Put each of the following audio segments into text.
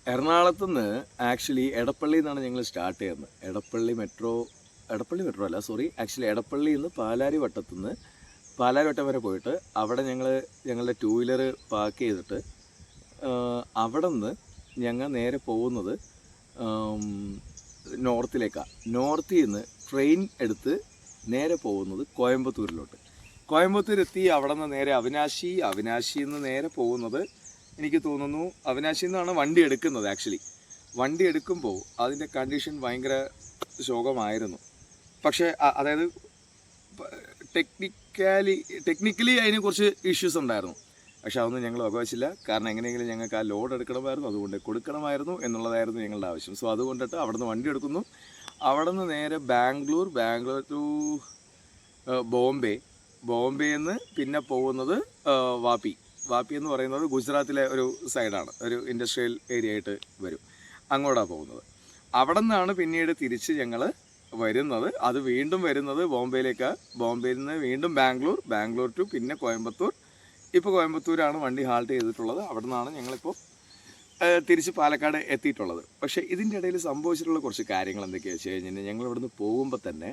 എറണാകുളത്ത് നിന്ന് ആക്ച്വലി എടപ്പള്ളിയിൽ നിന്നാണ് ഞങ്ങൾ സ്റ്റാർട്ട് ചെയ്യുന്നത്. എടപ്പള്ളി മെട്രോ അല്ല, സോറി, ആക്ച്വലി എടപ്പള്ളിയിൽ നിന്ന് പാലാരിവട്ടം വരെ പോയിട്ട് അവിടെ ഞങ്ങളുടെ ടൂ വീലർ പാർക്ക് ചെയ്തിട്ട് അവിടെ നിന്ന് ഞങ്ങൾ നേരെ പോകുന്നത് നോർത്തിലേക്കാണ്. നോർത്തിൽ നിന്ന് ട്രെയിൻ എടുത്ത് നേരെ പോകുന്നത് കോയമ്പത്തൂരിലോട്ട്. കോയമ്പത്തൂരെത്തി അവിടെ നിന്ന് നേരെ അവിനാശിയിൽ നിന്ന് നേരെ പോകുന്നത്, എനിക്ക് തോന്നുന്നു അവിനാശിയിൽ നിന്നാണ് വണ്ടി എടുക്കുന്നത്. ആക്ച്വലി വണ്ടി എടുക്കുമ്പോൾ അതിൻ്റെ കണ്ടീഷൻ ഭയങ്കര ശോകമായിരുന്നു. പക്ഷേ അതായത് ടെക്നിക്കലി അതിന് കുറച്ച് ഇഷ്യൂസ് ഉണ്ടായിരുന്നു. പക്ഷെ അതൊന്നും ഞങ്ങൾ വകവച്ചില്ല. കാരണം എങ്ങനെയെങ്കിലും ഞങ്ങൾക്ക് ആ ലോഡ് എടുക്കണമായിരുന്നു, അതുകൊണ്ട് കൊടുക്കണമായിരുന്നു എന്നുള്ളതായിരുന്നു ഞങ്ങളുടെ ആവശ്യം. സോ അതുകൊണ്ടിട്ട് അവിടെ നിന്ന് വണ്ടി എടുക്കുന്നു. അവിടെ നിന്ന് നേരെ ബാംഗ്ലൂർ ടു ബോംബെയിൽ നിന്ന് പിന്നെ പോകുന്നത് വാപ്പി എന്ന് പറയുന്നത് ഗുജറാത്തിലെ ഒരു സൈഡാണ്, ഒരു ഇൻഡസ്ട്രിയൽ ഏരിയ ആയിട്ട് വരും. അങ്ങോട്ടാണ് പോകുന്നത്. അവിടെ നിന്നാണ് പിന്നീട് തിരിച്ച് ഞങ്ങൾ വരുന്നത്. അത് വീണ്ടും വരുന്നത് ബോംബെയിലേക്കാണ്. ബോംബെയിൽ നിന്ന് വീണ്ടും ബാംഗ്ലൂർ ടു പിന്നെ കോയമ്പത്തൂർ. ഇപ്പോൾ കോയമ്പത്തൂരാണ് വണ്ടി ഹാൾട്ട് ചെയ്തിട്ടുള്ളത്. അവിടെ നിന്നാണ് ഞങ്ങളിപ്പോൾ തിരിച്ച് പാലക്കാട് എത്തിയിട്ടുള്ളത്. പക്ഷേ ഇതിൻ്റെ ഇടയിൽ സംഭവിച്ചിട്ടുള്ള കുറച്ച് കാര്യങ്ങൾ എന്തൊക്കെയാണെന്ന് വെച്ച് കഴിഞ്ഞാൽ, ഞങ്ങൾ ഇവിടുന്ന് പോകുമ്പോൾ തന്നെ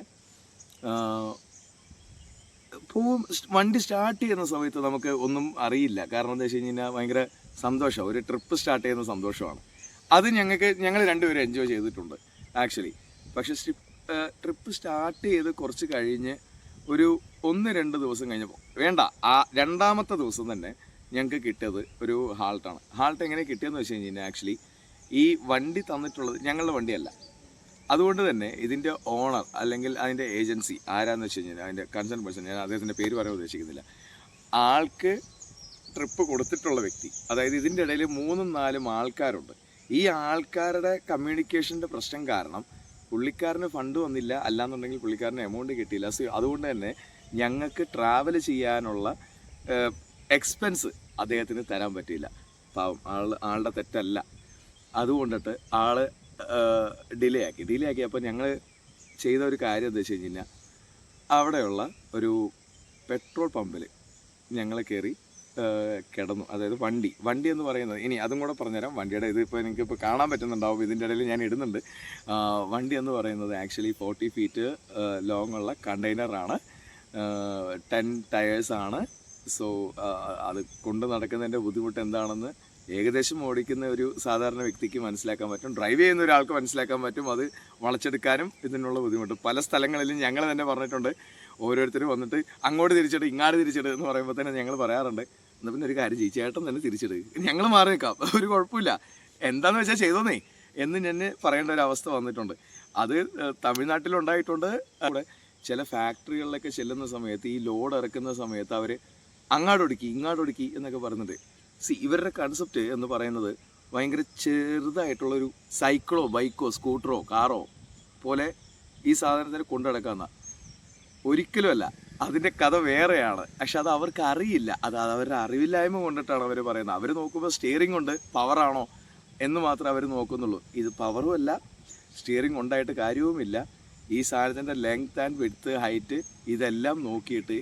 വണ്ടി സ്റ്റാർട്ട് ചെയ്യുന്ന സമയത്ത് നമുക്ക് ഒന്നും അറിയില്ല. കാരണം എന്താ വെച്ച് കഴിഞ്ഞാൽ ഭയങ്കര സന്തോഷമാണ്, ഒരു ട്രിപ്പ് സ്റ്റാർട്ട് ചെയ്യുന്ന സന്തോഷമാണ്. അത് ഞങ്ങൾ രണ്ടുപേരും എൻജോയ് ചെയ്തിട്ടുണ്ട് ആക്ച്വലി. പക്ഷേ ട്രിപ്പ് സ്റ്റാർട്ട് ചെയ്ത് കുറച്ച് കഴിഞ്ഞ് ഒരു 1-2 ദിവസം കഴിഞ്ഞപ്പോൾ, ആ രണ്ടാമത്തെ ദിവസം തന്നെ ഞങ്ങൾക്ക് കിട്ടിയത് ഒരു ഹാൾട്ടാണ്. ഹാൾട്ട് എങ്ങനെ കിട്ടിയെന്ന് വെച്ച് കഴിഞ്ഞാൽ, ആക്ച്വലി ഈ വണ്ടി തന്നിട്ടുള്ളത് ഞങ്ങളുടെ വണ്ടിയല്ല. അതുകൊണ്ട് തന്നെ ഇതിൻ്റെ ഓണർ അല്ലെങ്കിൽ അതിൻ്റെ ഏജൻസി ആരാന്ന് വെച്ച് കഴിഞ്ഞാൽ, അതിൻ്റെ കൺസേൺ പേഴ്സൺ, ഞാൻ അദ്ദേഹത്തിൻ്റെ പേര് പറയാൻ ഉദ്ദേശിക്കുന്നില്ല, ആൾക്ക് ട്രിപ്പ് കൊടുത്തിട്ടുള്ള വ്യക്തി, അതായത് ഇതിൻ്റെ ഇടയിൽ 3-4 ആൾക്കാരുണ്ട്. ഈ ആൾക്കാരുടെ കമ്മ്യൂണിക്കേഷൻ്റെ പ്രശ്നം കാരണം പുള്ളിക്കാരന് ഫണ്ട് വന്നില്ല, അല്ലാന്നുണ്ടെങ്കിൽ പുള്ളിക്കാരന് എമൗണ്ട് കിട്ടിയില്ല. സോ അതുകൊണ്ട് തന്നെ ഞങ്ങൾക്ക് ട്രാവൽ ചെയ്യാനുള്ള എക്സ്പെൻസ് അദ്ദേഹത്തിന് തരാൻ പറ്റിയില്ല. പാവം ആളുടെ തെറ്റല്ല. അതുകൊണ്ടിട്ട് ആൾ ഡിലേ ആക്കി. അപ്പോൾ ഞങ്ങൾ ചെയ്ത ഒരു കാര്യം എന്താ വെച്ച് കഴിഞ്ഞാൽ, അവിടെയുള്ള ഒരു പെട്രോൾ പമ്പിൽ ഞങ്ങൾ കയറി കിടന്നു. അതായത് വണ്ടി എന്ന് പറയുന്നത്, ഇനി അതും കൂടെ പറഞ്ഞുതരാം. വണ്ടിയുടെ ഇതിപ്പോൾ എനിക്കിപ്പോൾ കാണാൻ പറ്റുന്നുണ്ടാവും, ഇതിൻ്റെ ഇടയിൽ ഞാൻ ഇടുന്നുണ്ട്. വണ്ടി എന്ന് പറയുന്നത് ആക്ച്വലി 40 ഫീറ്റ് ലോങ് ഉള്ള കണ്ടെയ്നറാണ്, 10 ടയേഴ്സാണ്. സോ അത് കൊണ്ട് നടക്കുന്നതിൻ്റെ ബുദ്ധിമുട്ട് എന്താണെന്ന് ഏകദേശം ഓടിക്കുന്ന ഒരു സാധാരണ വ്യക്തിക്ക് മനസ്സിലാക്കാൻ പറ്റും, ഡ്രൈവ് ചെയ്യുന്ന ഒരാൾക്ക് മനസ്സിലാക്കാൻ പറ്റും. അത് വളച്ചെടുക്കാനും ഇതിനുള്ള ബുദ്ധിമുട്ട് പല സ്ഥലങ്ങളിലും ഞങ്ങൾ തന്നെ പറഞ്ഞിട്ടുണ്ട്. ഓരോരുത്തർ വന്നിട്ട് അങ്ങോട്ട് തിരിച്ചിട് ഇങ്ങോട്ട് തിരിച്ചിട് എന്ന് പറയുമ്പോൾ തന്നെ ഞങ്ങൾ പറയാറുണ്ട്, എന്നാൽ പിന്നെ ഒരു കാര്യം ചെയ്യും, ചേട്ടൻ തന്നെ തിരിച്ചിട്, ഞങ്ങൾ മാറി നിൽക്കാം, ഒരു കുഴപ്പമില്ല, എന്താണെന്ന് വെച്ചാൽ ചെയ്തോന്നേ എന്ന് ഞാൻ പറയേണ്ട ഒരു അവസ്ഥ വന്നിട്ടുണ്ട്. അത് തമിഴ്നാട്ടിലുണ്ടായിട്ടുണ്ട്. അവിടെ ചില ഫാക്ടറികളിലൊക്കെ ചെല്ലുന്ന സമയത്ത് ഈ ലോഡ് ഇറക്കുന്ന സമയത്ത് അവർ അങ്ങാടൊടുക്കി എന്നൊക്കെ പറയുന്നുണ്ട്. ഇവരുടെ കൺസെപ്റ്റ് എന്ന് പറയുന്നത് ഭയങ്കര ചെറുതായിട്ടുള്ളൊരു സൈക്കിളോ ബൈക്കോ സ്കൂട്ടറോ കാറോ പോലെ ഈ സാധനത്തിന് കൊണ്ടു നടക്കാമെന്ന, ഒരിക്കലുമല്ല. അതിൻ്റെ കഥ വേറെയാണ്. പക്ഷെ അത് അവർക്ക് അറിയില്ല. അത് അവരുടെ അറിവില്ലായ്മ കൊണ്ടിട്ടാണ് അവർ പറയുന്നത്. അവർ നോക്കുമ്പോൾ സ്റ്റിയറിംഗ് കൊണ്ട് പവറാണോ എന്ന് മാത്രമേ അവർ നോക്കുന്നുള്ളൂ. ഇത് പവറും അല്ല, സ്റ്റിയറിംഗ് ഉണ്ടായിട്ട് കാര്യവുമില്ല. ഈ സാധനത്തിൻ്റെ ലെങ്ത് ആൻഡ് വിഡ്ത്ത്, ഹൈറ്റ് ഇതെല്ലാം നോക്കിയിട്ട്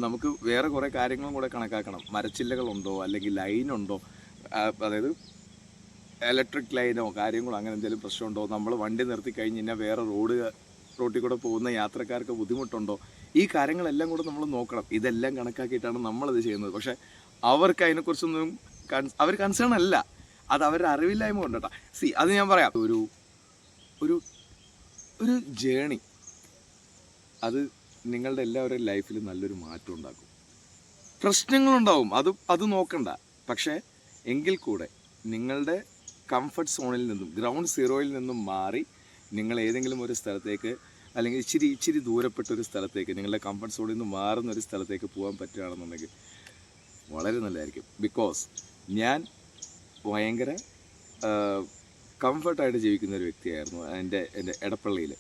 നമുക്ക് വേറെ കുറേ കാര്യങ്ങളും കൂടെ കണക്കാക്കണം. മരച്ചില്ലകളുണ്ടോ അല്ലെങ്കിൽ ലൈനുണ്ടോ, അതായത് ഇലക്ട്രിക് ലൈനോ കാര്യങ്ങളോ അങ്ങനെ എന്തെങ്കിലും പ്രശ്നമുണ്ടോ, നമ്മൾ വണ്ടി നിർത്തി കഴിഞ്ഞ് കഴിഞ്ഞാൽ വേറെ റോട്ടിൽ കൂടെ പോകുന്ന യാത്രക്കാർക്ക് ബുദ്ധിമുട്ടുണ്ടോ, ഈ കാര്യങ്ങളെല്ലാം കൂടെ നമ്മൾ നോക്കണം. ഇതെല്ലാം കണക്കാക്കിയിട്ടാണ് നമ്മളത് ചെയ്യുന്നത്. പക്ഷേ അവർക്ക് അതിനെക്കുറിച്ചൊന്നും അവർ കൺസേൺ അല്ല. അത് അവരുടെ അറിവില്ലായ്മ കൊണ്ടട്ടാ. അത് ഞാൻ പറയാം, ഒരു ജേണി അത് നിങ്ങളുടെ എല്ലാവരുടെയും ലൈഫിൽ നല്ലൊരു മാറ്റം ഉണ്ടാക്കും. പ്രശ്നങ്ങളുണ്ടാവും, അത് നോക്കണ്ട. പക്ഷേ എങ്കിൽ കൂടെ നിങ്ങളുടെ കംഫർട്ട് സോണിൽ നിന്നും, ഗ്രൗണ്ട് സീറോയിൽ നിന്നും മാറി നിങ്ങൾ ഏതെങ്കിലും ഒരു സ്ഥലത്തേക്ക്, അല്ലെങ്കിൽ ഇച്ചിരി ദൂരപ്പെട്ടൊരു സ്ഥലത്തേക്ക്, നിങ്ങളുടെ കംഫർട്ട് സോണിൽ നിന്ന് മാറുന്ന ഒരു സ്ഥലത്തേക്ക് പോകാൻ പറ്റുകയാണെന്നുണ്ടെങ്കിൽ വളരെ നല്ലതായിരിക്കും. ബിക്കോസ് ഞാൻ ഭയങ്കര കംഫർട്ടായിട്ട് ജീവിക്കുന്ന ഒരു വ്യക്തിയായിരുന്നു എൻ്റെ എടപ്പള്ളിയിൽ.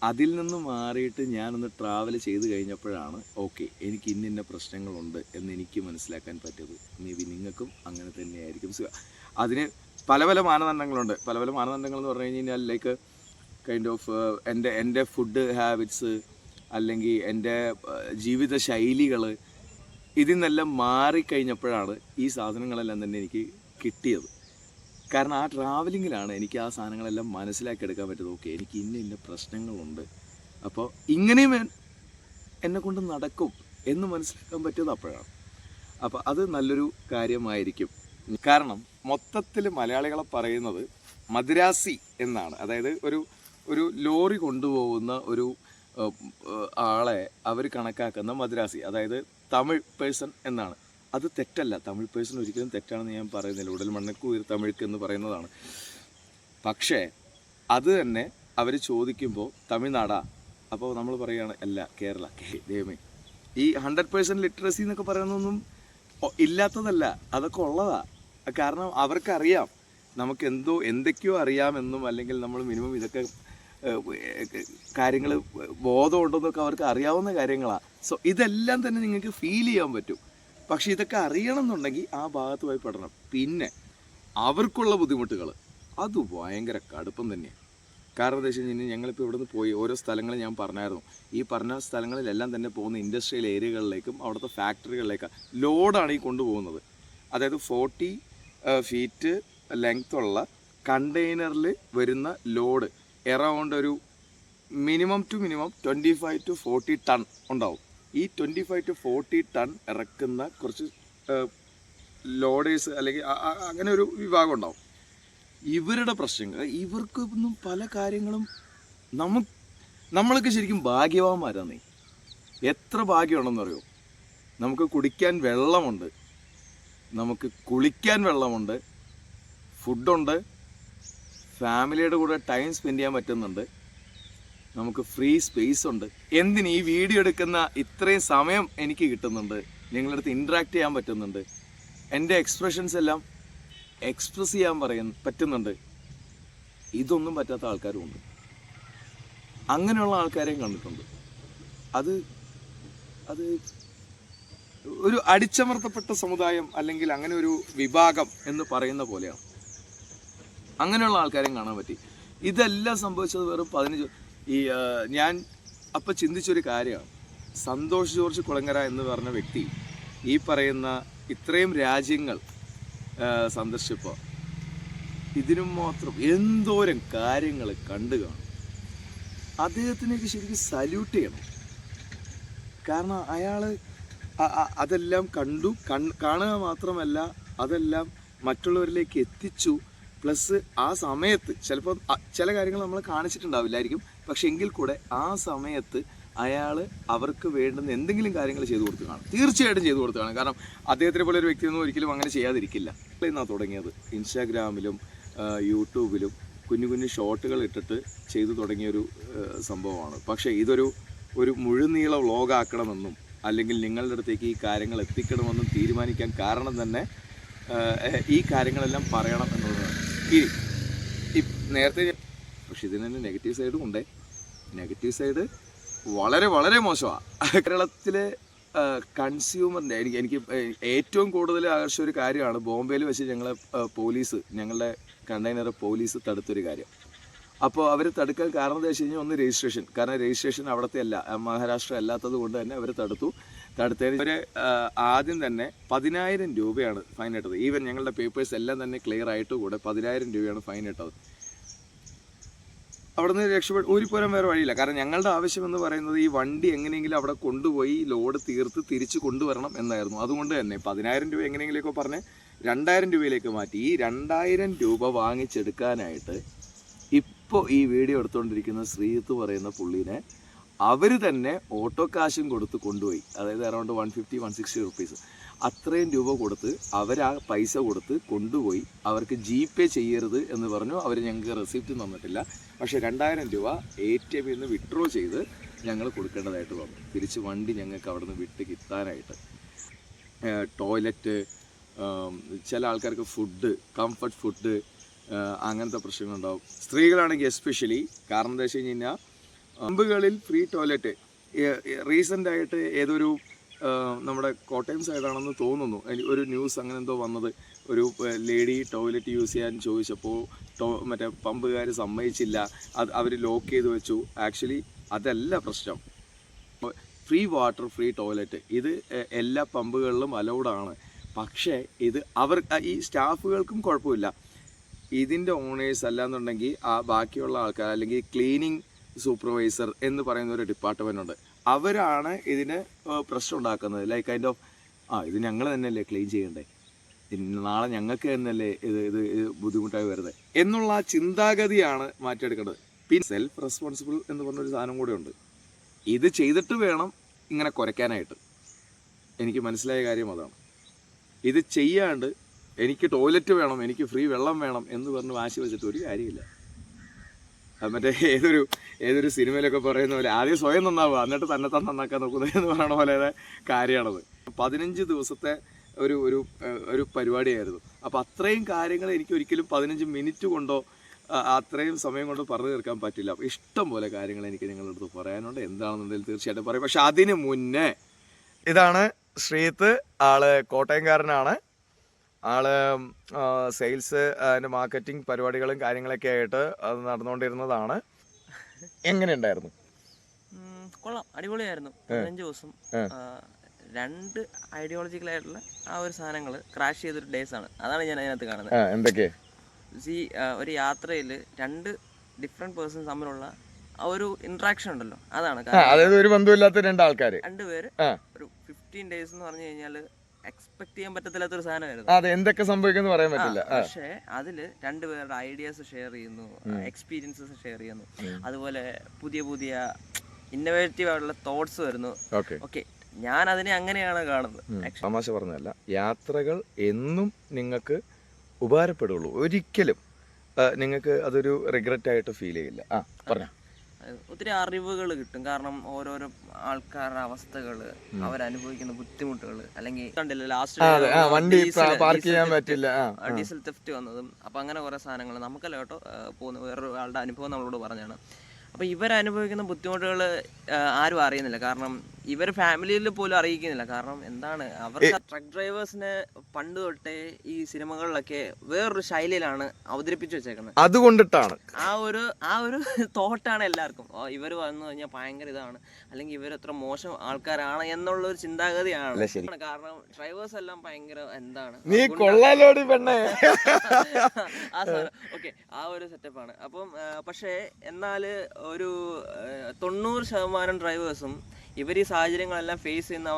അതിൽ നിന്ന് മാറിയിട്ട് ഞാനൊന്ന് ട്രാവൽ ചെയ്ത് കഴിഞ്ഞപ്പോഴാണ് ഓക്കെ, എനിക്ക് ഇന്ന പ്രശ്നങ്ങളുണ്ട് എന്ന് എനിക്ക് മനസ്സിലാക്കാൻ പറ്റിയത്. മേ ബി നിങ്ങൾക്കും അങ്ങനെ തന്നെയായിരിക്കും. അതിന് പല മാനദണ്ഡങ്ങളുണ്ട്. പല മാനദണ്ഡങ്ങൾ എന്ന് പറഞ്ഞു കഴിഞ്ഞാൽ ലൈക്ക് കൈൻഡ് ഓഫ് എൻ്റെ ഫുഡ് ഹാബിറ്റ്സ്, അല്ലെങ്കിൽ എൻ്റെ ജീവിത ശൈലികൾ, ഇതിൽ നിന്നെല്ലാം മാറിക്കഴിഞ്ഞപ്പോഴാണ് ഈ സാധനങ്ങളെല്ലാം തന്നെ എനിക്ക് കിട്ടിയത്. കാരണം ആ ട്രാവലിങ്ങിലാണ് എനിക്ക് ആ സാധനങ്ങളെല്ലാം മനസ്സിലാക്കി എടുക്കാൻ പറ്റുന്നത്. ഓക്കെ, എനിക്ക് ഇന്ന പ്രശ്നങ്ങളുണ്ട്, അപ്പോൾ ഇങ്ങനെയും എന്നെ കൊണ്ട് നടക്കും എന്ന് മനസ്സിലാക്കാൻ പറ്റിയത് അപ്പോഴാണ്. അപ്പോൾ അത് നല്ലൊരു കാര്യമായിരിക്കും. കാരണം മൊത്തത്തിൽ മലയാളികളെ പറയുന്നത് മദ്രാസി എന്നാണ്. അതായത് ഒരു ലോറി കൊണ്ടുപോകുന്ന ഒരു ആളെ അവർ കണക്കാക്കുന്ന മദ്രാസി, അതായത് തമിഴ് പേഴ്സൺ എന്നാണ്. അത് തെറ്റല്ല, തമിഴ് പേഴ്സൺ ഒരിക്കലും തെറ്റാണെന്ന് ഞാൻ പറയുന്നില്ല. ഉടൽ മണ്ണക്കുയിർ തമിഴ്ക്ക് എന്ന് പറയുന്നതാണ്. പക്ഷേ അത് തന്നെ അവർ ചോദിക്കുമ്പോൾ തമിഴ്നാടാ, അപ്പോൾ നമ്മൾ പറയുകയാണ് അല്ല കേരള. ദൈവമേ, ഈ 100% ലിറ്ററസി എന്നൊക്കെ പറയുന്നതൊന്നും ഇല്ലാത്തതല്ല, അതൊക്കെ ഉള്ളതാ. കാരണം അവർക്കറിയാം നമുക്ക് എന്തൊക്കെയോ അറിയാമെന്നും, അല്ലെങ്കിൽ നമ്മൾ മിനിമം ഇതൊക്കെ കാര്യങ്ങൾ ബോധമുണ്ടെന്നൊക്കെ അവർക്ക് അറിയാവുന്ന കാര്യങ്ങളാണ്. സോ ഇതെല്ലാം തന്നെ നിങ്ങൾക്ക് ഫീൽ ചെയ്യാൻ പറ്റും. പക്ഷേ ഇതൊക്കെ അറിയണം എന്നുണ്ടെങ്കിൽ ആ ഭാഗത്ത് പോയി പഠനം. പിന്നെ അവർക്കുള്ള ബുദ്ധിമുട്ടുകൾ അത് ഭയങ്കര കടുപ്പം തന്നെയാണ്. കാരണം എന്താ വെച്ച് കഴിഞ്ഞാൽ ഞങ്ങളിപ്പോൾ ഇവിടെ നിന്ന് പോയി ഓരോ സ്ഥലങ്ങൾ ഞാൻ പറഞ്ഞായിരുന്നു. ഈ പറഞ്ഞ സ്ഥലങ്ങളിലെല്ലാം തന്നെ പോകുന്ന ഇൻഡസ്ട്രിയൽ ഏരിയകളിലേക്കും അവിടുത്തെ ഫാക്ടറികളിലേക്കാണ് ലോഡാണ് ഈ കൊണ്ടുപോകുന്നത്. അതായത് 40 ഫീറ്റ് ലെങ്ത്തുള്ള കണ്ടെയ്നറിൽ വരുന്ന ലോഡ് എറൗണ്ട് ഒരു മിനിമം 25 to 40 ടൺ ഉണ്ടാവും. ഈ 25 to 40 ടൺ ഇറക്കുന്ന കുറച്ച് ലോഡേഴ്സ് അല്ലെങ്കിൽ അങ്ങനെ ഒരു വിഭാഗം ഉണ്ടാവും. ഇവരുടെ പ്രശ്നങ്ങൾ, ഇവർക്കൊന്നും പല കാര്യങ്ങളും നമ്മളൊക്കെ ശരിക്കും ഭാഗ്യവാന്മാരാന്നേ. എത്ര ഭാഗ്യമുണ്ടെന്നറിയോ? നമുക്ക് കുടിക്കാൻ വെള്ളമുണ്ട്, നമുക്ക് കുളിക്കാൻ വെള്ളമുണ്ട്, ഫുഡുണ്ട്, ഫാമിലിയുടെ കൂടെ ടൈം സ്പെൻഡ് ചെയ്യാൻ പറ്റുന്നുണ്ട്, നമുക്ക് ഫ്രീ സ്പേസ് ഉണ്ട്. എന്തിന് ഈ വീഡിയോ എടുക്കുന്ന ഇത്രയും സമയം എനിക്ക് കിട്ടുന്നുണ്ട്, നിങ്ങളുടെ അടുത്ത് ഇൻട്രാക്ട് ചെയ്യാൻ പറ്റുന്നുണ്ട്, എൻ്റെ എക്സ്പ്രഷൻസ് എല്ലാം എക്സ്പ്രസ് ചെയ്യാൻ പറ്റുന്നുണ്ട്. ഇതൊന്നും പറ്റാത്ത ആൾക്കാരുമുണ്ട്. അങ്ങനെയുള്ള ആൾക്കാരെയും കണ്ടിട്ടുണ്ട്. അത് ഒരു അടിച്ചമർത്തപ്പെട്ട സമുദായം അല്ലെങ്കിൽ അങ്ങനെ ഒരു വിഭാഗം എന്ന് പറയുന്ന പോലെയാണ്. അങ്ങനെയുള്ള ആൾക്കാരെയും കാണാൻ പറ്റി. ഇതെല്ലാം സംഭവിച്ചത് വെറും 15. ഞാൻ അപ്പം ചിന്തിച്ചൊരു കാര്യമാണ്, സന്തോഷ് ജോർജ് കുളങ്ങര എന്ന് പറഞ്ഞ വ്യക്തി ഈ പറയുന്ന ഇത്രയും രാജ്യങ്ങൾ സന്ദർശിപ്പോൾ ഇതിനും മാത്രം എന്തോരം കാര്യങ്ങൾ കണ്ടു കാണും. അദ്ദേഹത്തിനൊക്കെ ശരിക്കും സല്യൂട്ട് ചെയ്യണം. കാരണം അയാൾ അതെല്ലാം കാണുക മാത്രമല്ല, അതെല്ലാം മറ്റുള്ളവരിലേക്ക് എത്തിച്ചു. പ്ലസ് ആ സമയത്ത് ചിലപ്പോൾ ചില കാര്യങ്ങൾ നമ്മൾ കാണിച്ചിട്ടുണ്ടാവില്ലായിരിക്കും, പക്ഷെ എങ്കിൽ കൂടെ ആ സമയത്ത് അയാൾ അവർക്ക് വേണ്ടുന്ന എന്തെങ്കിലും കാര്യങ്ങൾ ചെയ്തു കൊടുത്തു കാണും. തീർച്ചയായിട്ടും ചെയ്തു കൊടുത്തു കാണും. കാരണം അദ്ദേഹത്തിനെ പോലെ ഒരു വ്യക്തിയൊന്നും ഒരിക്കലും അങ്ങനെ ചെയ്യാതിരിക്കില്ല. എന്നാണ് തുടങ്ങിയത് ഇൻസ്റ്റാഗ്രാമിലും യൂട്യൂബിലും കുഞ്ഞു ഷോർട്ടുകൾ ഇട്ടിട്ട് ചെയ്തു തുടങ്ങിയൊരു സംഭവമാണ്. പക്ഷേ ഇതൊരു മുഴുനീള വ്ളോഗാക്കണമെന്നും അല്ലെങ്കിൽ നിങ്ങളുടെ അടുത്തേക്ക് ഈ കാര്യങ്ങൾ എത്തിക്കണമെന്നും തീരുമാനിക്കാൻ കാരണം തന്നെ ഈ കാര്യങ്ങളെല്ലാം പറയണം എന്നുള്ളതാണ്. നേരത്തെ പക്ഷെ ഇതിന് തന്നെ നെഗറ്റീവ് സൈഡും ഉണ്ട്. നെഗറ്റീവ് സൈഡ് വളരെ വളരെ മോശമാണ്. കേരളത്തിലെ കൺസ്യൂമറിൻ്റെ എനിക്ക് ഏറ്റവും കൂടുതൽ ആകർഷിച്ച ഒരു കാര്യമാണ് ബോംബെയിൽ വെച്ച് ഞങ്ങളുടെ കണ്ടെയ്നർ പോലീസ് തടുത്തൊരു കാര്യം. അപ്പോൾ അവർ തടുക്കാൻ കാരണം എന്താ വെച്ച് കഴിഞ്ഞാൽ ഒന്ന് രജിസ്ട്രേഷൻ, കാരണം രജിസ്ട്രേഷൻ അവിടുത്തെ അല്ല, മഹാരാഷ്ട്ര അല്ലാത്തത് കൊണ്ട് തന്നെ അവർ തടുത്തതിന് ഇവർ ആദ്യം തന്നെ 10,000 രൂപയാണ് ഫൈൻ ഇട്ടത്. ഈവൻ ഞങ്ങളുടെ പേപ്പേഴ്സ് എല്ലാം തന്നെ ക്ലിയർ ആയിട്ട് കൂടെ 10,000 രൂപയാണ് ഫൈൻ ഇട്ടത്. അവിടെ നിന്ന് ഊരിപ്പോരാൻ വേറെ വഴിയില്ല. കാരണം ഞങ്ങളുടെ ആവശ്യം എന്ന് പറയുന്നത് ഈ വണ്ടി എങ്ങനെയെങ്കിലും അവിടെ കൊണ്ടുപോയി ലോഡ് തീർത്ത് തിരിച്ച് കൊണ്ടുവരണം എന്നായിരുന്നു. അതുകൊണ്ട് തന്നെ 10,000 രൂപ എങ്ങനെയെങ്കിലുമൊക്കെ പറഞ്ഞ് 2,000 രൂപയിലേക്ക് മാറ്റി. ഈ 2,000 രൂപ വാങ്ങിച്ചെടുക്കാനായിട്ട് ഇപ്പോൾ ഈ വീഡിയോ എടുത്തുകൊണ്ടിരിക്കുന്ന ശ്രീത്ത് പറയുന്ന പുള്ളീനെ അവർ തന്നെ ഓട്ടോ കാശും കൊടുത്ത് കൊണ്ടുപോയി. അതായത് അറൗണ്ട് 150-160 റുപ്പീസ് അത്രയും രൂപ കൊടുത്ത് അവരാ പൈസ കൊടുത്ത് കൊണ്ടുപോയി. അവർക്ക് GPay ചെയ്യരുത് എന്ന് പറഞ്ഞു. അവർ ഞങ്ങൾക്ക് റെസിപ്റ്റ് തന്നിട്ടില്ല. പക്ഷേ 2,000 രൂപ ATM നിന്ന് വിഡ്രോ ചെയ്ത് ഞങ്ങൾ കൊടുക്കേണ്ടതായിട്ട് വന്നു. തിരിച്ച് വണ്ടി ഞങ്ങൾക്ക് അവിടെ നിന്ന് വിട്ട് കിട്ടാനായിട്ട്. ടോയ്ലറ്റ്, ചില ആൾക്കാർക്ക് ഫുഡ്, കംഫർട്ട് ഫുഡ്, അങ്ങനത്തെ പ്രശ്നങ്ങളുണ്ടാവും. സ്ത്രീകളാണെങ്കിൽ എസ്പെഷ്യലി. കാരണം എന്താ വെച്ച് കഴിഞ്ഞാൽ പമ്പുകളിൽ ഫ്രീ ടോയ്ലറ്റ് റീസെൻ്റായിട്ട് ഏതൊരു നമ്മുടെ കോട്ടയം സൈഡാണെന്ന് തോന്നുന്നു, ഒരു ന്യൂസ് അങ്ങനെ എന്തോ വന്നത്. ഒരു ലേഡി ടോയ്ലറ്റ് യൂസ് ചെയ്യാൻ ചോദിച്ചപ്പോൾ മറ്റേ പമ്പുകാർ സമ്മതിച്ചില്ല, അവർ ലോക്ക് ചെയ്ത് വെച്ചു. ആക്ച്വലി അതല്ല പ്രശ്നം. ഫ്രീ വാട്ടർ, ഫ്രീ ടോയ്ലറ്റ് ഇത് എല്ലാ പമ്പുകളിലും അലൗഡാണ്. പക്ഷേ ഇത് ഈ സ്റ്റാഫുകൾക്കും കുഴപ്പമില്ല. ഇതിൻ്റെ ഓണേഴ്സ് അല്ലാന്നുണ്ടെങ്കിൽ ആ ബാക്കിയുള്ള ആൾക്കാർ അല്ലെങ്കിൽ ക്ലീനിങ് സൂപ്പർവൈസർ എന്ന് പറയുന്ന ഒരു ഡിപ്പാർട്ട്മെൻ്റ് ഉണ്ട്. അവരാണ് ഇതിന് പ്രശ്നം ഉണ്ടാക്കുന്നത്. ലൈക്ക് കൈൻഡ് ഓഫ് ഇത് ഞങ്ങൾ തന്നെയല്ലേ ക്ലീൻ ചെയ്യണ്ടേ, നാളെ ഞങ്ങൾക്ക് തന്നെയല്ലേ ഇത് ബുദ്ധിമുട്ടായി വരുന്നത് എന്നുള്ള ആ ചിന്താഗതിയാണ് മാറ്റിയെടുക്കേണ്ടത്. പിന്നെ സെൽഫ് റെസ്പോൺസിബിൾ എന്ന് പറഞ്ഞൊരു സാധനം കൂടെ ഉണ്ട്. ഇത് ചെയ്തിട്ട് വേണം ഇങ്ങനെ കുരയ്ക്കാനായിട്ട്. എനിക്ക് മനസ്സിലായ കാര്യം അതാണ്. ഇത് ചെയ്യാണ്ട് എനിക്ക് ടോയ്ലറ്റ് വേണം, എനിക്ക് ഫ്രീ വെള്ളം വേണം എന്ന് പറഞ്ഞ് വാശി വെച്ചിട്ട് ഒരു കാര്യമില്ല. മറ്റേ ഏതൊരു സിനിമയിലൊക്കെ പറയുന്ന പോലെ ആദ്യം സ്വയം നന്നാവുക എന്നിട്ട് തന്നെത്താൻ നന്നാക്കാൻ നോക്കുന്നത് എന്ന് പറയുന്ന പോലെ കാര്യമാണത്. 15 ദിവസത്തെ ഒരു പരിപാടിയായിരുന്നു. അപ്പോൾ അത്രയും കാര്യങ്ങൾ എനിക്ക് ഒരിക്കലും 15 മിനിറ്റ് കൊണ്ടോ അത്രയും സമയം കൊണ്ട് പറഞ്ഞു തീർക്കാൻ പറ്റില്ല. അപ്പോൾ ഇഷ്ടം പോലെ കാര്യങ്ങൾ എനിക്ക് നിങ്ങളുടെ അടുത്ത് പറയാനുണ്ട്. എന്താണെന്നുണ്ടെങ്കിൽ തീർച്ചയായിട്ടും പറയും. പക്ഷെ അതിന് മുന്നേ ഇതാണ് ശ്രീത്ത്. ആള് കോട്ടയംകാരനാണ്. ആള് സെയിൽസ് അതിൻ്റെ മാർക്കറ്റിംഗ് പരിപാടികളും കാര്യങ്ങളൊക്കെ ആയിട്ട് അത് നടന്നുകൊണ്ടിരുന്നതാണ്. എങ്ങനെയുണ്ടായിരുന്നു? കൊള്ളാം, അടിപൊളിയായിരുന്നു. 15 ദിവസം 2 ഐഡിയോളജിക്കലായിട്ടുള്ള ആ ഒരു സാധനങ്ങൾ ക്രാഷ് ചെയ്തൊരു ഡേയ്സ് ആണ്. അതാണ് ഞാൻ അതിനകത്ത് കാണുന്നത്. എന്തൊക്കെ ഒരു യാത്രയിൽ 2 ഡിഫറെന്റ് പേഴ്സൺസ് തമ്മിലുള്ള ആ ഒരു ഇന്ററാക്ഷൻ ഉണ്ടല്ലോ, അതാണ്. അതായത് ഒരു ബന്ധമില്ലാത്ത 2 ആൾക്കാർ, 2 പേര് ഒരു 15 ഡേയ്സ് എന്ന് പറഞ്ഞു കഴിഞ്ഞാൽ എക്സ്പെക്ട് ചെയ്യാൻ പറ്റത്തില്ലാത്തൊരു സാധനമായിരുന്നു. അതെ, എന്തൊക്കെ സംഭവിക്കുമെന്ന് പറയാൻ പറ്റില്ല. പക്ഷേ അതില് 2 പേരുടെ ഐഡിയാസ് ഷെയർ ചെയ്യുന്നു, എക്സ്പീരിയൻസസ് ഷെയർ ചെയ്യുന്നു, അതുപോലെ പുതിയ പുതിയ ഇന്നോവേറ്റീവ് ആയിട്ടുള്ള തോട്ട്സ് വരുന്നു. ഓക്കെ, ഞാൻ അതിനെ അങ്ങനെയാണ് കാണുന്നത്. തമാശ പറഞ്ഞതല്ല, യാത്രകൾ എന്നും നിങ്ങൾക്ക് ഉപകാരപ്പെടുള്ളൂ. ഒരിക്കലും നിങ്ങൾക്ക് അതൊരു റിഗ്രറ്റ് ആയിട്ട് ഫീൽ ചെയ്യില്ല. പറഞ്ഞോ. ഒത്തിരി അറിവുകൾ കിട്ടും. കാരണം ഓരോരോ ആൾക്കാരുടെ അവസ്ഥകൾ, അവരനുഭവിക്കുന്ന ബുദ്ധിമുട്ടുകൾ, അല്ലെങ്കിൽ കണ്ടില്ല ലാസ്റ്റ് വണ്ടി പാർക്ക് ചെയ്യാൻ പറ്റില്ല, ഡീസൽ തെഫ്റ്റ് വന്നതും, അപ്പൊ അങ്ങനെ കുറെ സാധനങ്ങൾ നമുക്കല്ല കേട്ടോ പോകുന്ന വേറൊരു ആളുടെ അനുഭവം നമ്മളോട് പറഞ്ഞാണ്. അപ്പോൾ ഇവരനുഭവിക്കുന്ന ബുദ്ധിമുട്ടുകൾ ആരും അറിയുന്നില്ല. കാരണം ഇവർ ഫാമിലിയിൽ പോലും അറിയിക്കുന്നില്ല. കാരണം എന്താണ്, അവർ ട്രക്ക് ഡ്രൈവേഴ്സിനെ പണ്ട് തൊട്ടേ ഈ സിനിമകളിലൊക്കെ വേറൊരു ശൈലിയിലാണ് അവതരിപ്പിച്ചു വെച്ചേക്കുന്നത്. അതുകൊണ്ടിട്ടാണ് ആ ഒരു തോട്ടാണ് എല്ലാവർക്കും. ഇവർ വന്നു കഴിഞ്ഞാൽ ഭയങ്കര ഇതാണ്, അല്ലെങ്കിൽ ഇവരത്ര മോശം ആൾക്കാരാണ് എന്നുള്ള ഒരു ചിന്താഗതിയാണ്. കാരണം ഡ്രൈവേഴ്സ് എല്ലാം ഭയങ്കര എന്താണ്, നീ കൊള്ളാലോടി പെണ്ണേ ഓക്കെ, ആ ഒരു സെറ്റപ്പാണ്. അപ്പം പക്ഷേ എന്നാല് ഒരു 90% ഡ്രൈവേഴ്സും ഇവർ ഈ സാഹചര്യങ്ങളെല്ലാം ഫേസ് ചെയ്യുന്ന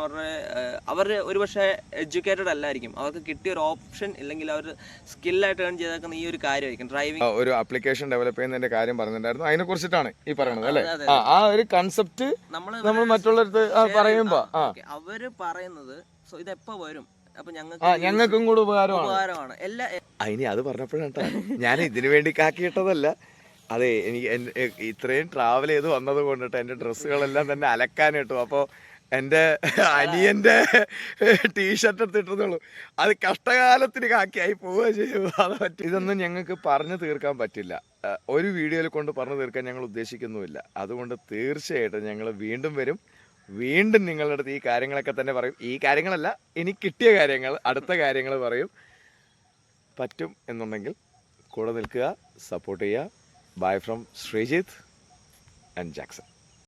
അവർ ഒരു പക്ഷേ എഡ്യൂക്കേറ്റഡ് അല്ലായിരിക്കും. അവർക്ക് കിട്ടിയ ഒരു ഓപ്ഷൻ ഇല്ലെങ്കിൽ അവർ സ്കില്ലായിട്ട് ഏൺ ചെയ്തേക്കുന്ന ഈ ഒരു കാര്യമായിരിക്കും ഡ്രൈവിംഗ്. ഒരു ആപ്ലിക്കേഷൻ ഡെവലപ്പ് ചെയ്യുന്നതിന്റെ കാര്യം പറഞ്ഞിട്ടുണ്ടായിരുന്നു, അതിനെ കുറിച്ചിട്ടാണ് ഈ പറയുന്നത് അല്ലേ? ആ ഒരു കൺസെപ്റ്റ് നമ്മൾ മറ്റുള്ളവർക്ക് പറയുമ്പോ അവര് പറയുന്നത് ഇതെപ്പോ വരും, അപ്പൊ ഞങ്ങൾക്കും കൂടെ ഉപകാരമാണ് എല്ലാ. ഇനി അത് പറഞ്ഞപ്പോഴാണ് ഞാൻ ഇതിനു വേണ്ടി കാക്കിയിട്ടതല്ല. അതെ, എനിക്ക് ഇത്രയും ട്രാവൽ ചെയ്ത് വന്നത് കൊണ്ടിട്ട് എൻ്റെ ഡ്രസ്സുകളെല്ലാം തന്നെ അലക്കാൻ കിട്ടും. അപ്പോൾ എൻ്റെ അനിയൻ്റെ ടീഷർട്ട് എടുത്തിട്ടുള്ളൂ, അത് കഷ്ടകാലത്തിന് കാക്കിയായി പോവുക ചെയ്യും. അത് പറ്റും. ഇതൊന്നും ഞങ്ങൾക്ക് പറഞ്ഞു തീർക്കാൻ പറ്റില്ല, ഒരു വീഡിയോയിൽ കൊണ്ട് പറഞ്ഞു തീർക്കാൻ ഞങ്ങൾ ഉദ്ദേശിക്കുന്നുമില്ല. അതുകൊണ്ട് തീർച്ചയായിട്ടും ഞങ്ങൾ വീണ്ടും വരും, വീണ്ടും നിങ്ങളുടെ അടുത്ത് ഈ കാര്യങ്ങളൊക്കെ തന്നെ പറയും. ഈ കാര്യങ്ങളല്ല, ഇനി കിട്ടിയ കാര്യങ്ങൾ, അടുത്ത കാര്യങ്ങൾ പറയും. പറ്റും എന്നുണ്ടെങ്കിൽ കൂടെ നിൽക്കുക, സപ്പോർട്ട് ചെയ്യുക. Bye from Srijit and Jackson.